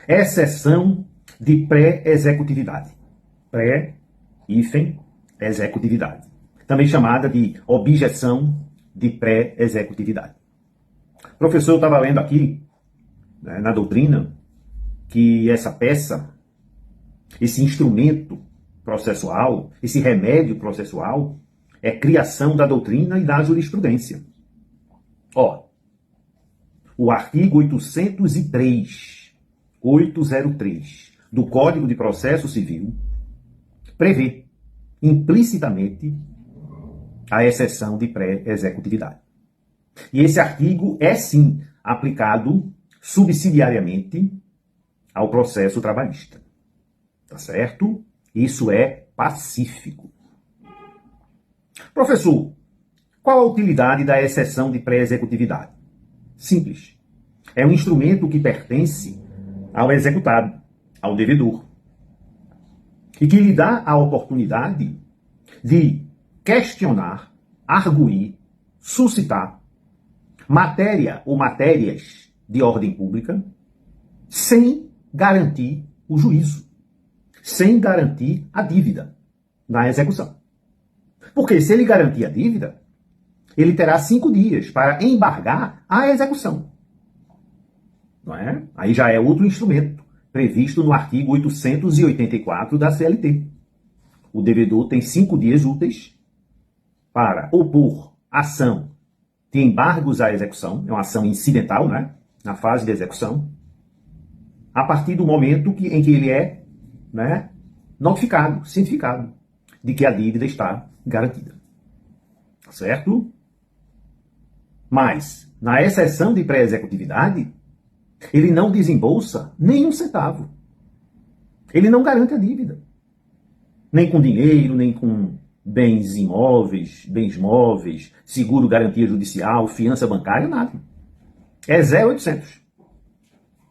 Exceção de pré-executividade. Pré-executividade. Também chamada de objeção de pré-executividade. Professor, eu estava lendo aqui, né, na doutrina, que essa peça, esse instrumento processual, esse remédio processual, é criação da doutrina e da jurisprudência. Ó, o artigo 803 do Código de Processo Civil prevê implicitamente a exceção de pré-executividade. E esse artigo é, sim, aplicado subsidiariamente ao processo trabalhista. Tá certo? Isso é pacífico. Professor, qual a utilidade da exceção de pré-executividade? Simples. É um instrumento que pertence ao executado, ao devedor, e que lhe dá a oportunidade de questionar, arguir, suscitar matéria ou matérias de ordem pública sem garantir o juízo, sem garantir a dívida na execução. Porque se ele garantir a dívida, ele terá 5 dias para embargar a execução. Não é? Aí já é outro instrumento previsto no artigo 884 da CLT. O devedor tem 5 dias úteis para opor ação de embargos à execução, é uma ação incidental, né? Na fase de execução, a partir do momento em que ele é, né, notificado, cientificado de que a dívida está garantida. Certo? Mas, na exceção de pré-executividade, ele não desembolsa nenhum centavo. Ele não garante a dívida. Nem com dinheiro, nem com bens imóveis, bens móveis, seguro garantia judicial, fiança bancária, nada. É 0,800.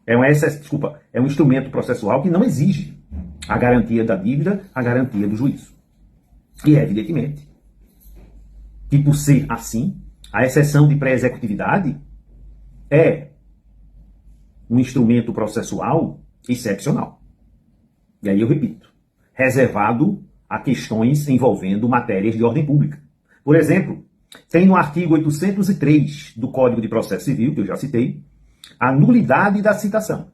É um instrumento processual que não exige a garantia da dívida, a garantia do juízo. E, evidentemente, que por ser assim, a exceção de pré-executividade é um instrumento processual excepcional. E aí eu repito, reservado a questões envolvendo matérias de ordem pública. Por exemplo, tem no artigo 803 do Código de Processo Civil, que eu já citei, a nulidade da citação.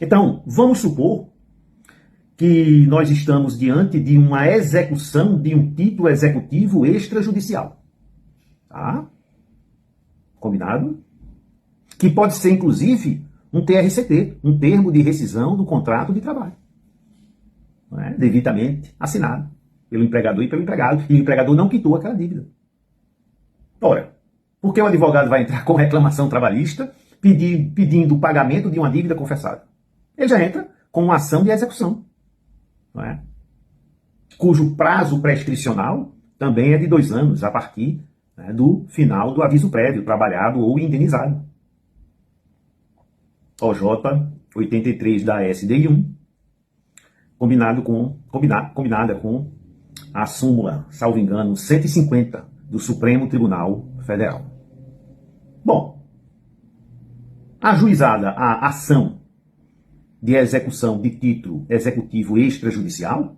Então, vamos supor que nós estamos diante de uma execução de um título executivo extrajudicial. Tá? Combinado? Que pode ser, inclusive, um TRCT, um termo de rescisão do contrato de trabalho. Devidamente assinado pelo empregador e pelo empregado. E o empregador não quitou aquela dívida. Ora, por que o advogado vai entrar com reclamação trabalhista pedindo o pagamento de uma dívida confessada? Ele já entra com uma ação de execução, cujo prazo prescricional também é de 2 anos, a partir do final do aviso prévio, trabalhado ou indenizado. OJ 83 da SDI 1, combinada com a súmula, salvo engano, 150 do Supremo Tribunal Federal. Bom, ajuizada a ação de execução de título executivo extrajudicial,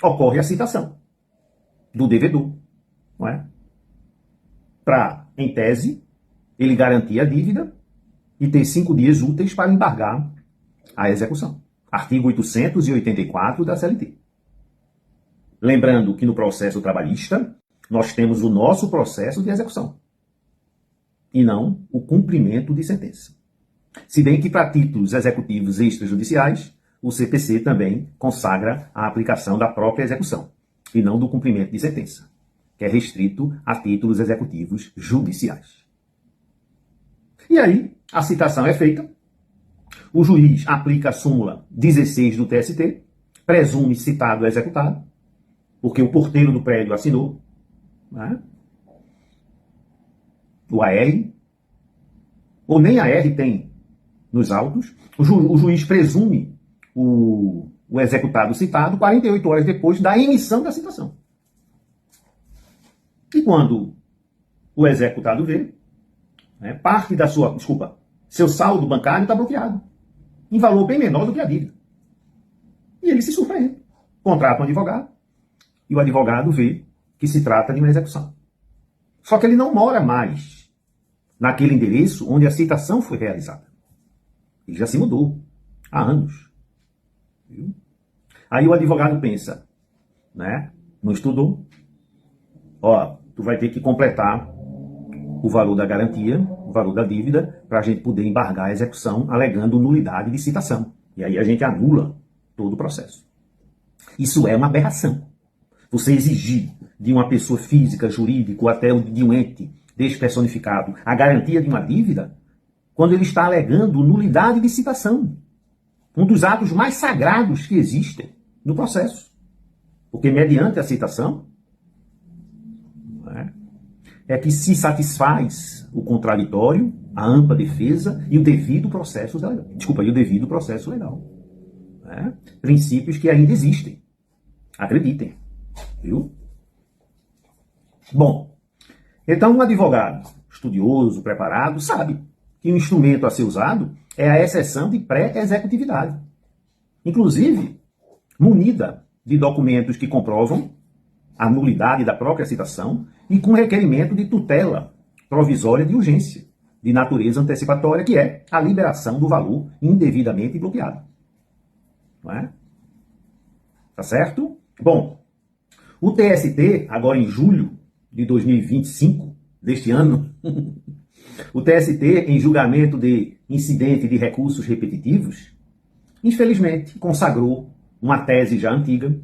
ocorre a citação do devedor, para, em tese, ele garantir a dívida e ter 5 dias úteis para embargar a execução. Artigo 884 da CLT. Lembrando que no processo trabalhista, nós temos o nosso processo de execução e não o cumprimento de sentença. Se bem que para títulos executivos extrajudiciais, o CPC também consagra a aplicação da própria execução e não do cumprimento de sentença, que é restrito a títulos executivos judiciais. E aí, a citação é feita, o juiz aplica a súmula 16 do TST, presume citado executado, porque o porteiro do prédio assinou, o AR, ou nem AR tem nos autos, o juiz presume o executado citado 48 horas depois da emissão da citação. E quando o executado vê, né, parte da sua, seu saldo bancário está bloqueado, em valor bem menor do que a dívida. E ele se surpreende. Contrata um advogado, e o advogado vê que se trata de uma execução. Só que ele não mora mais naquele endereço onde a citação foi realizada. Ele já se mudou há anos. Viu? Aí o advogado pensa, né? Não estudou? Ó, tu vai ter que completar o valor da garantia, o valor da dívida, para a gente poder embargar a execução alegando nulidade de citação. E aí a gente anula todo o processo. Isso é uma aberração. Você exigir de uma pessoa física, jurídica ou até de um ente despersonificado a garantia de uma dívida, quando ele está alegando nulidade de citação. Um dos atos mais sagrados que existem no processo. Porque mediante a citação, é que se satisfaz o contraditório, a ampla defesa e o devido processo legal. Desculpa, e o devido processo legal. Princípios que ainda existem. Acreditem. Viu? Bom, então um advogado estudioso, preparado, sabe que o instrumento a ser usado é a exceção de pré-executividade. Inclusive, munida de documentos que comprovam a nulidade da própria citação e com requerimento de tutela provisória de urgência, de natureza antecipatória, que é a liberação do valor indevidamente bloqueado. Não é? Tá certo? Bom, o TST, agora em julho de 2025, deste ano, o TST, em julgamento de incidente de recursos repetitivos, infelizmente consagrou uma tese já antiga,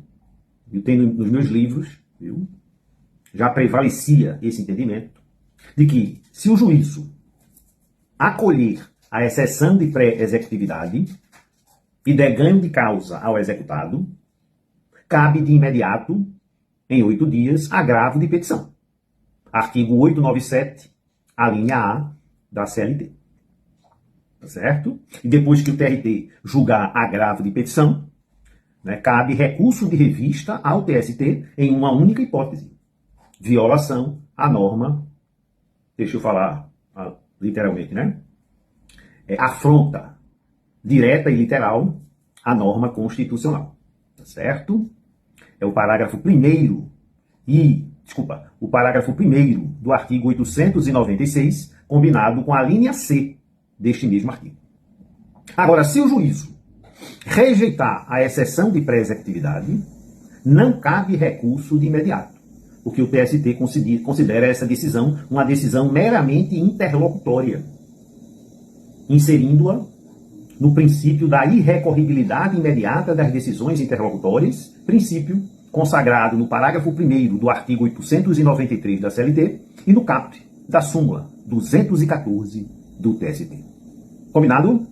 eu tenho nos meus livros, viu? Já prevalecia esse entendimento, de que se o juízo acolher a exceção de pré-executividade e der ganho de causa ao executado, cabe de imediato, em 8 dias, agravo de petição. Artigo 897, a linha A da CLT. Tá certo? E depois que o TRT julgar agravo de petição, né, cabe recurso de revista ao TST em uma única hipótese. Violação à norma, deixa eu falar literalmente, né? Afronta direta e literal à norma constitucional. Tá certo? É o parágrafo 1º o parágrafo 1º do artigo 896, combinado com a linha C deste mesmo artigo. Agora, se o juízo rejeitar a exceção de pré-executividade, não cabe recurso de imediato, porque o TST considera essa decisão uma decisão meramente interlocutória, inserindo-a no princípio da irrecorribilidade imediata das decisões interlocutórias, princípio consagrado no parágrafo 1º do artigo 893 da CLT e no caput da súmula 214 do TST. Combinado?